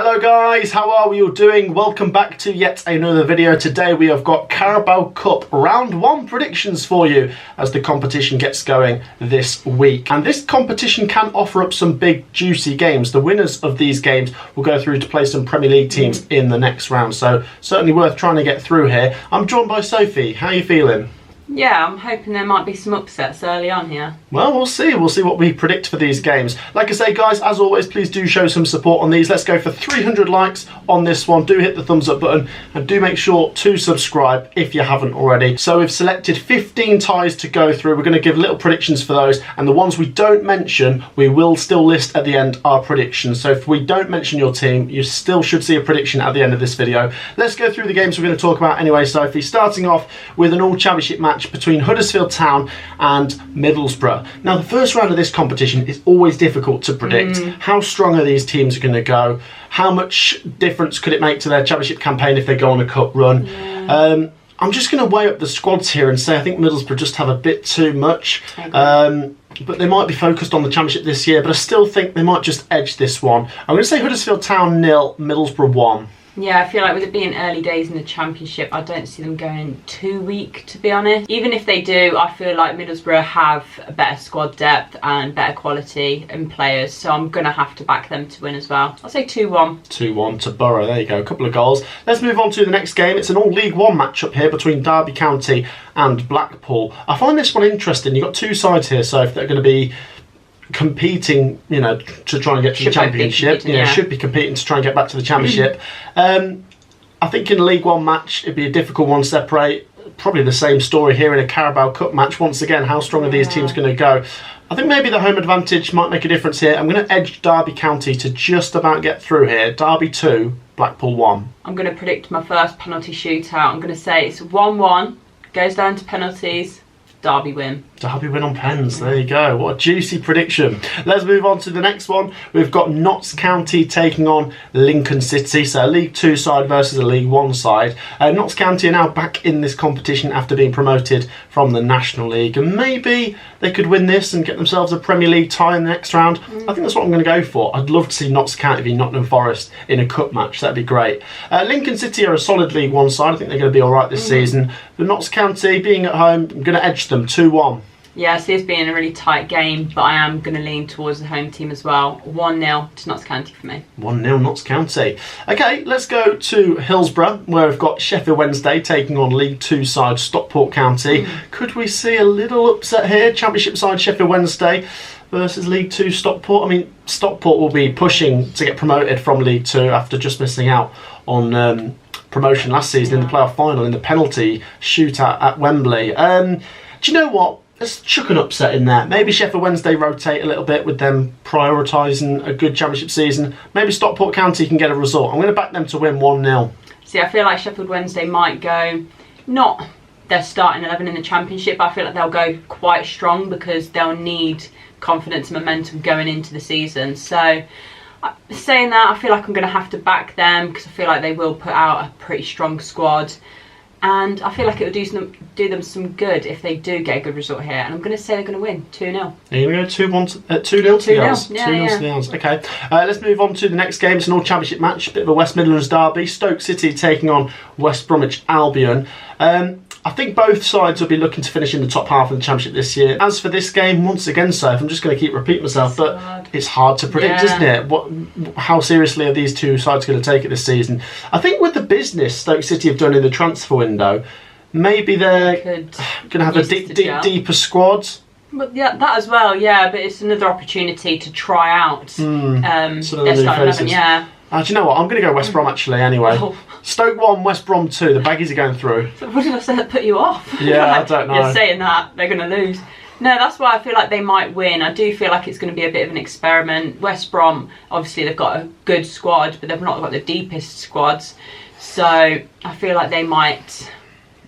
Hello guys, how are we all doing? Welcome back to yet another video. Today we have got Carabao Cup round 1 predictions for you as the competition gets going this week. And this competition can offer up some big juicy games. The winners of these games will go through to play some Premier League teams in the next round. So certainly worth trying to get through here. I'm joined by Sophie. How are you feeling? Yeah, I'm hoping there might be some upsets early on here. Well, we'll see. We'll see what we predict for these games. Like I say, guys, as always, please do show some support on these. Let's go for 300 likes on this one. Do hit the thumbs up button and do make sure to subscribe if you haven't already. So we've selected 15 ties to go through. We're going to give little predictions for those, and the ones we don't mention, we will still list at the end our predictions. So if we don't mention your team, you still should see a prediction at the end of this video. Let's go through the games we're going to talk about anyway, Sophie, starting off with an all-championship match between Huddersfield Town and Middlesbrough. Now, the first round of this competition is always difficult to predict. How strong are these teams going to go? How much difference could it make to their championship campaign if they go on a cup run? Yeah. I'm just going to weigh up the squads here and say I think Middlesbrough just have a bit too much. But they might be focused on the championship this year, but I still think they might just edge this one. I'm going to say Huddersfield Town 0, Middlesbrough 1. Yeah, I feel like with it being early days in the championship, I don't see them going too weak, to be honest. Even if they do, I feel like Middlesbrough have a better squad depth and better quality in players, so I'm going to have to back them to win as well. I'll say 2-1. 2-1 to Borough, there you go, a couple of goals. Let's move on to the next game. It's an all League One matchup here between Derby County and Blackpool. I find this one interesting. You've got two sides here, so if they're going to be competing, you know, to try and get to the championship. Should be competing to try and get back to the championship. I think in a League One match it'd be a difficult one to separate. Probably the same story here in a Carabao Cup match. Once again, how strong are these teams going to go? I think maybe the home advantage might make a difference here. I'm going to edge Derby County to just about get through here. Derby 2, Blackpool 1. I'm going to predict my first penalty shootout. I'm going to say it's 1-1, goes down to penalties. Derby win. Derby win on pens, there you go. What a juicy prediction. Let's move on to the next one. We've got Knox County taking on Lincoln City. So a League 2 side versus a League 1 side. Knox County are now back in this competition after being promoted from the National League. And maybe they could win this and get themselves a Premier League tie in the next round. I think that's what I'm going to go for. I'd love to see Knox County v Nottingham Forest in a cup match. That'd be great. Lincoln City are a solid League 1 side. I think they're going to be alright this season. But Knox County, being at home, I'm going to edge them 2-1. Yeah, I see this being a really tight game, but I am going to lean towards the home team as well. 1-0 to Notts County for me. 1-0 Notts County. Okay, let's go to Hillsborough, where we've got Sheffield Wednesday taking on League 2 side Stockport County. Could we see a little upset here? Championship side Sheffield Wednesday versus League 2 Stockport. I mean, Stockport will be pushing to get promoted from League 2 after just missing out on promotion last season in the playoff final in the penalty shootout at Wembley. Do you know what? Let's chuck an upset in there. Maybe Sheffield Wednesday rotate a little bit with them prioritising a good championship season. Maybe Stockport County can get a result. I'm going to back them to win 1-0. See, I feel like Sheffield Wednesday might go, not their starting 11 in the championship, but I feel like they'll go quite strong because they'll need confidence and momentum going into the season. So, saying that, I feel like I'm going to have to back them because I feel like they will put out a pretty strong squad. And I feel like it would do them some good if they do get a good result here. And I'm going to say they're going to win 2-0. Here we go, 2-0 to the Owls. 2-0 to the Owls. Okay, let's move on to the next game. It's an all-championship match, a bit of a West Midlands derby. Stoke City taking on West Bromwich Albion. I think both sides will be looking to finish in the top half of the championship this year. As for this game, once again, Soph, I'm just going to keep repeating myself, but it's hard to predict, isn't it? How seriously are these two sides going to take it this season? I think with the business Stoke City have done in the transfer window, maybe they're going to have a deeper squad. But yeah, that as well, yeah. But it's another opportunity to try out their starting 11, yeah. Do you know what? I'm going to go West Brom actually anyway. Stoke 1, West Brom 2. The baggies are going through. What did I say that put you off? Yeah, I don't know. You're saying that. They're going to lose. No, that's why I feel like they might win. I do feel like it's going to be a bit of an experiment. West Brom, obviously, they've got a good squad, but they've not got the deepest squads. So I feel like they might...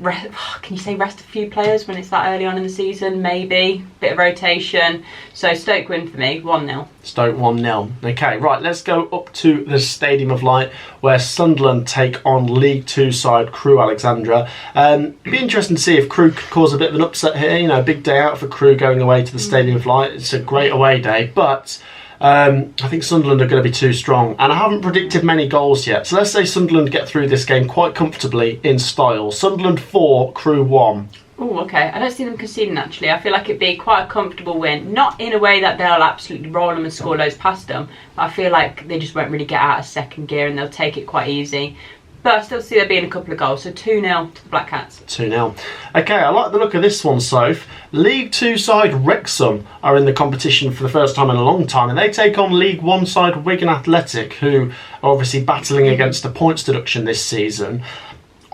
Can you say rest a few players when it's that early on in the season? Maybe. Bit of rotation. So Stoke win for me, 1-0. Stoke 1-0. Okay, right, let's go up to the Stadium of Light where Sunderland take on League 2 side Crewe Alexandra. It'd be interesting to see if Crewe could cause a bit of an upset here. You know, a big day out for Crewe going away to the Stadium of Light. It's a great away day, but I think Sunderland are going to be too strong, and I haven't predicted many goals yet. So let's say Sunderland get through this game quite comfortably in style. Sunderland 4, Crewe 1. Oh, okay. I don't see them conceding, actually. I feel like it'd be quite a comfortable win. Not in a way that they'll absolutely roll them and score loads past them, but I feel like they just won't really get out of second gear and they'll take it quite easy. But I still see there being a couple of goals, so 2-0 to the Black Cats. 2-0. Okay, I like the look of this one, Soph. League 2 side Wrexham are in the competition for the first time in a long time, and they take on League 1 side Wigan Athletic, who are obviously battling against a points deduction this season.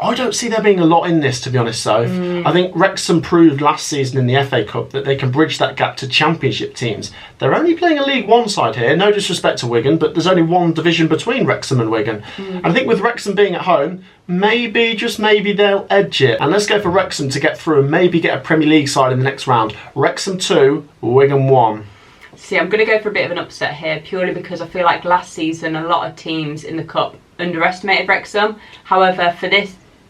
I don't see there being a lot in this, to be honest, Soph. I think Wrexham proved last season in the FA Cup that they can bridge that gap to Championship teams. They're only playing a League 1 side here, no disrespect to Wigan, but there's only one division between Wrexham and Wigan. And I think with Wrexham being at home, maybe, just maybe, they'll edge it. And let's go for Wrexham to get through and maybe get a Premier League side in the next round. Wrexham 2, Wigan 1. See, I'm going to go for a bit of an upset here, purely because I feel like last season a lot of teams in the Cup underestimated Wrexham. However,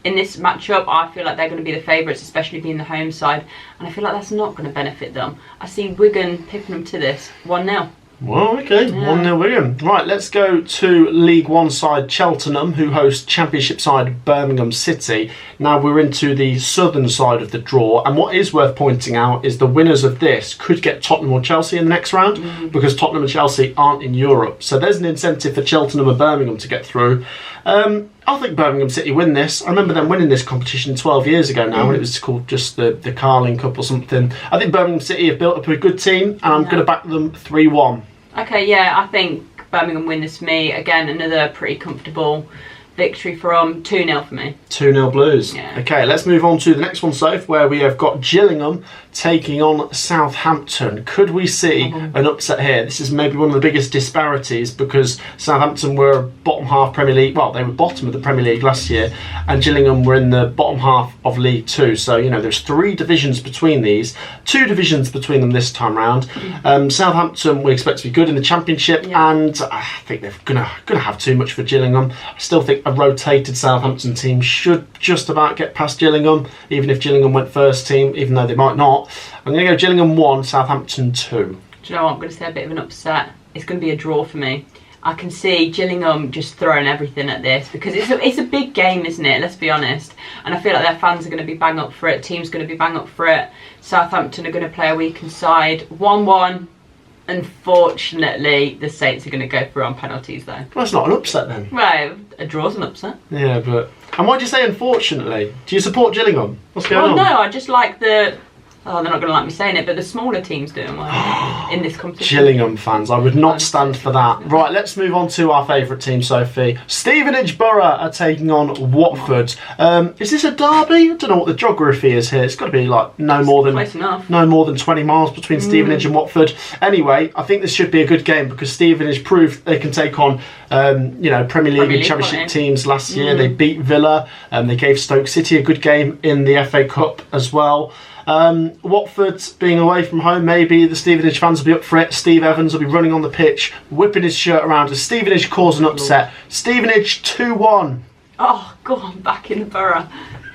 in this matchup, I feel like they're going to be the favourites, especially being the home side, and I feel like that's not going to benefit them. I see Wigan pipping them to this 1-0. Well, okay, 1-0 Wigan. Right, let's go to League 1 side Cheltenham, who host Championship side Birmingham City. Now we're into the southern side of the draw, and what is worth pointing out is the winners of this could get Tottenham or Chelsea in the next round, because Tottenham and Chelsea aren't in Europe. So there's an incentive for Cheltenham and Birmingham to get through. I think Birmingham City win this. I remember them winning this competition 12 years ago now, when it was called just the Carling Cup or something. I think Birmingham City have built up a good team, and I'm going to back them 3-1. Okay, yeah, I think Birmingham win this for me. Again, another pretty comfortable victory from 2-0 for me. 2-0 Blues. Yeah. Okay, let's move on to the next one, Soph, where we have got Gillingham taking on Southampton. Could we see an upset here? This is maybe one of the biggest disparities, because Southampton were bottom half Premier League. Well, they were bottom of the Premier League last year, and Gillingham were in the bottom half of League 2. So, you know, there's 3 divisions between these. 2 divisions between them this time round. Southampton we expect to be good in the Championship, and I think they're gonna have too much for Gillingham. I still think a rotated Southampton team should just about get past Gillingham, even if Gillingham went first team, even though they might not. I'm going to go Gillingham 1, Southampton 2. Do you know what? I'm going to say a bit of an upset. It's going to be a draw for me. I can see Gillingham just throwing everything at this, because it's a big game, isn't it? Let's be honest. And I feel like their fans are going to be bang up for it. Team's going to be bang up for it. Southampton are going to play a weakened side. 1-1. Unfortunately, the Saints are going to go through on penalties, though. Well, that's not an upset then. Right, a draw's an upset. Yeah, but... And why do you say unfortunately? Do you support Gillingham? What's going on? Well, no, I just like the... Oh, they're not going to like me saying it, but the smaller teams doing well in this competition. Gillingham fans, I would not stand for that. Right, let's move on to our favourite team, Sophie. Stevenage Borough are taking on Watford. Is this a derby? I don't know what the geography is here. It's got to be like no more than 20 miles between Stevenage and Watford. Anyway, I think this should be a good game, because Stevenage proved they can take on Premier League and Championship teams last year. They beat Villa. They gave Stoke City a good game in the FA Cup as well. Watford being away from home, maybe the Stevenage fans will be up for it. Steve Evans will be running on the pitch, whipping his shirt around as Stevenage cause an upset. Stevenage 2-1. Oh, go on, back in the Borough.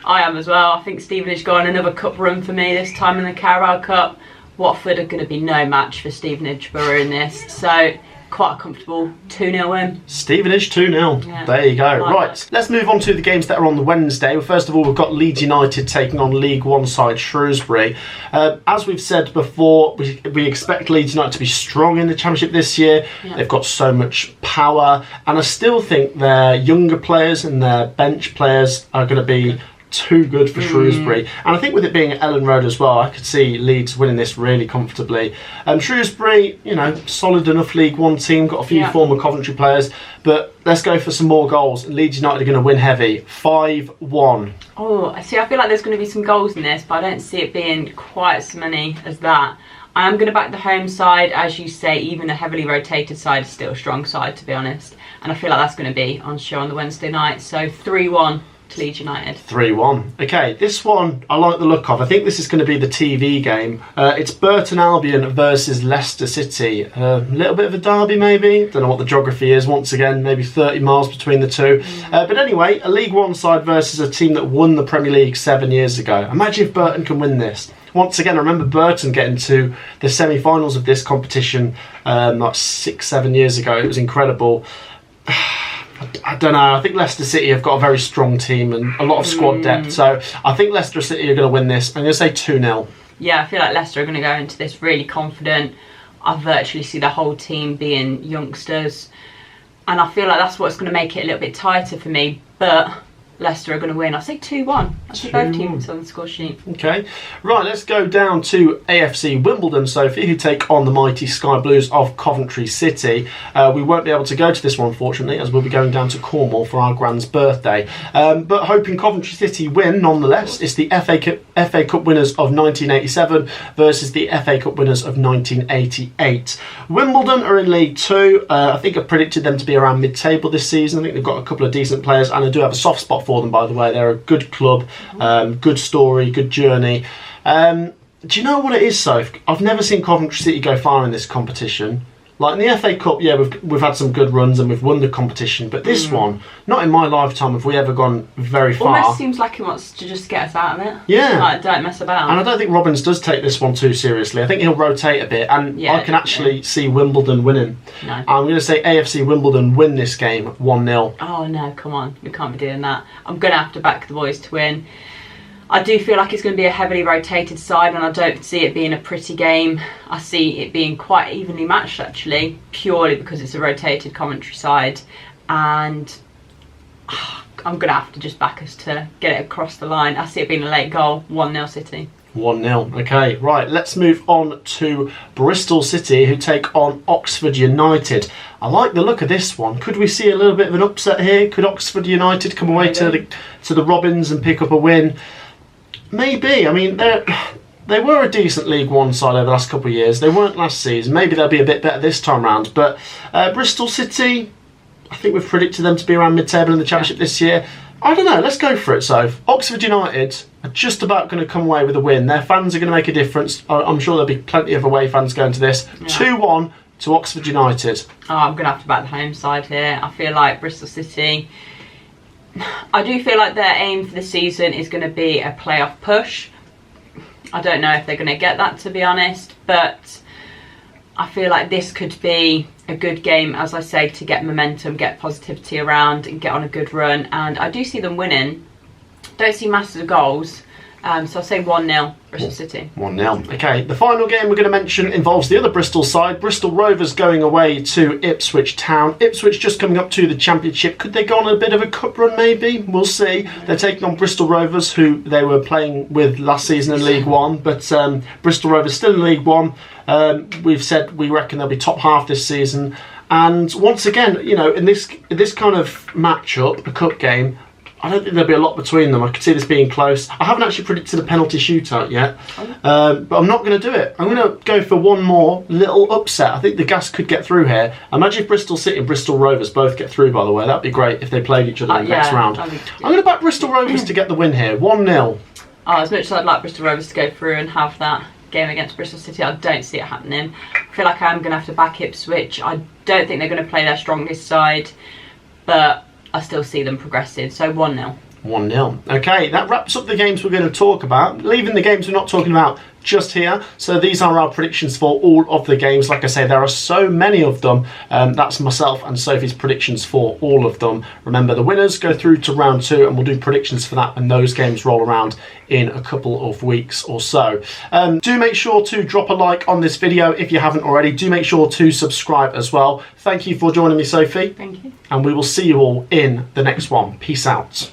I am as well. I think Stevenage go on another cup run for me, this time in the Carabao Cup. Watford are going to be no match for Stevenage Borough in this, so quite a comfortable 2-0 win. Stevenage 2-0. Yeah. There you go. Like right, let's move on to the games that are on the Wednesday. Well, first of all, we've got Leeds United taking on League 1 side Shrewsbury. As we've said before, we expect Leeds United to be strong in the Championship this year. Yeah. They've got so much power, and I still think their younger players and their bench players are going to be too good for Shrewsbury. And I think with it being at Ellen Road as well, I could see Leeds winning this really comfortably. Shrewsbury, solid enough League 1 team, got a few former Coventry players, but let's go for some more goals. Leeds United are going to win heavy, 5-1. Oh, see, I feel like there's going to be some goals in this, but I don't see it being quite as many as that. I am going to back the home side. As you say, even a heavily rotated side is still a strong side, to be honest. And I feel like that's going to be on show on the Wednesday night. So 3-1. Leeds United. 3-1. Okay, this one I like the look of. I think this is going to be the TV game. It's Burton Albion versus Leicester City. A little bit of a derby, maybe. Don't know what the geography is. Once again, maybe 30 miles between the two. But anyway, a League 1 side versus a team that won the Premier League 7 years ago. Imagine if Burton can win this. once again, I remember Burton getting to the semi-finals of this competition like 6-7 years ago. It was incredible. I don't know. I think Leicester City have got a very strong team and a lot of squad depth. So I think Leicester City are going to win this. I'm going to say 2-0. Yeah, I feel like Leicester are going to go into this really confident. I virtually see the whole team being youngsters. And I feel like that's what's going to make it a little bit tighter for me. But Leicester are going to win. I say 2-1. I see both teams on the score sheet. Okay. Right, let's go down to AFC Wimbledon, Sophie, who take on the mighty Sky Blues of Coventry City. We won't be able to go to this one, unfortunately, as we'll be going down to Cornwall for our Grand's birthday. But hoping Coventry City win, nonetheless. It's the FA Cup winners of 1987 versus the FA Cup winners of 1988. Wimbledon are in League 2. I think I predicted them to be around mid-table this season. I think they've got a couple of decent players, and I do have a soft spot for them, by the way. They're a good club, good story, good journey. Do you know what it is, Soph? I've never seen Coventry City go far in this competition. Like in the FA Cup, yeah, we've had some good runs and we've won the competition, but this one, not in my lifetime have we ever gone very far. Almost seems like he wants to just get us out of it. Yeah. Like, don't mess about. And I don't think Robbins does take this one too seriously. I think he'll rotate a bit, and I can actually see Wimbledon winning. No. I'm going to say AFC Wimbledon win this game 1-0. Oh no, come on. We can't be doing that. I'm going to have to back the boys to win. I do feel like it's going to be a heavily rotated side, and I don't see it being a pretty game. I see it being quite evenly matched, actually, purely because it's a rotated Coventry side. And I'm going to have to just back us to get it across the line. I see it being a late goal, 1-0 City. 1-0. Okay, right, let's move on to Bristol City, who take on Oxford United. I like the look of this one. Could we see a little bit of an upset here? Could Oxford United come away to the Robins and pick up a win? Maybe. I mean, they were a decent League One side over the last couple of years. They weren't last season. Maybe they'll be a bit better this time round. But Bristol City, I think we've predicted them to be around mid-table in the Championship this year. I don't know. Let's go for it, so Oxford United are just about going to come away with a win. Their fans are going to make a difference. I'm sure there'll be plenty of away fans going to this. Yeah. 2-1 to Oxford United. Oh, I'm going to have to back the home side here. I feel like Bristol City... I do feel like their aim for the season is going to be a playoff push. I don't know if they're going to get that, to be honest, but I feel like this could be a good game, as I say, to get momentum, get positivity around and get on a good run. And I do see them winning. Don't see masses of goals. So I'll say 1-0 Bristol City. 1-0. Okay, the final game we're going to mention involves the other Bristol side. Bristol Rovers going away to Ipswich Town. Ipswich just coming up to the Championship. Could they go on a bit of a cup run maybe? We'll see. They're taking on Bristol Rovers, who they were playing with last season in League One. But Bristol Rovers still in League One. We've said we reckon they'll be top half this season. And once again, you know, in this kind of matchup, a cup game, I don't think there'll be a lot between them. I could see this being close. I haven't actually predicted a penalty shootout yet, but I'm not going to do it. I'm going to go for one more little upset. I think the gas could get through here. Imagine if Bristol City and Bristol Rovers both get through, by the way. That'd be great if they played each other in the next round. I'm going to back Bristol Rovers to get the win here. 1-0. Oh, as much as I'd like Bristol Rovers to go through and have that game against Bristol City, I don't see it happening. I feel like I'm going to have to back Ipswich. I don't think they're going to play their strongest side, but I still see them progressive, so 1-0. 1-0. Okay, that wraps up the games we're going to talk about, leaving the games we're not talking about just here. So these are our predictions for all of the games. Like I say, there are so many of them. That's myself and Sophie's predictions for all of them. Remember, the winners go through to round 2, and we'll do predictions for that when those games roll around in a couple of weeks or so. Do make sure to drop a like on this video if you haven't already. Do make sure to subscribe as well. Thank you for joining me, Sophie. Thank you. And we will see you all in the next one. Peace out.